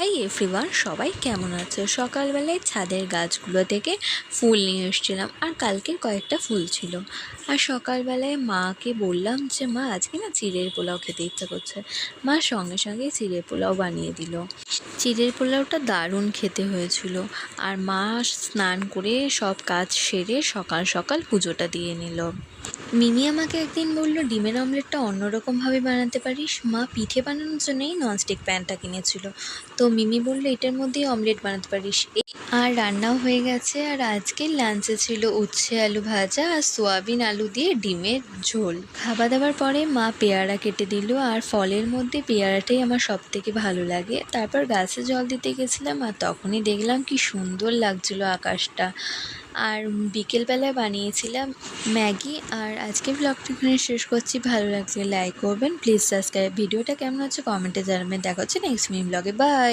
Hi everyone, সবাই কেমন আছে? সকালবেলায় ছাদের গাছগুলো থেকে ফুল নিয়ে এসেছিলাম, আর কালকের কয়েকটা ফুল ছিল। আর সকালবেলায় মাকে বললাম যে মা, আজকে না চিড়ের পোলাও খেতে ইচ্ছা করছে। মা সঙ্গে সঙ্গে চিড়ের পোলাও বানিয়ে দিল। চিড়ের পোলাওটা দারুণ খেতে হয়েছিল। আর মা স্নান করে সব কাজ সেরে সকাল সকাল পুজোটা দিয়ে নিল। মিমি আমাকে একদিন বলল, ডিমের অমলেটটা অন্যরকমভাবে বানাতে পারিস। মা পিঠে বানানোর জন্যই ননস্টিক প্যানটা কিনেছিল, তো মিমি বলল এটার মধ্যেই অমলেট বানাতে পারিস। আর রান্নাও হয়ে গেছে। আর আজকের লাঞ্চে ছিল উচ্ছে আলু ভাজা আর সোয়াবিন আলু দিয়ে ডিমের ঝোল। খাওয়া দাওয়ার পরে মা পেয়ারা কেটে দিল, আর ফলের মধ্যে পেয়ারাটাই আমার সব থেকে ভালো লাগে। তারপর গাছে জল দিতে গেছিলাম, আর তখনই দেখলাম কি সুন্দর লাগছিল আকাশটা। আর বিকেলবেলায় বানিয়েছিলাম ম্যাগি। আর আজকে ব্লগটা এখানে শেষ করছি। ভালো লাগলে লাইক করবেন, প্লিজ সাবস্ক্রাইব। ভিডিওটা কেমন হচ্ছে কমেন্টে জানাবেন। দেখা হচ্ছে নেক্সট মিনি ব্লগে। বাই।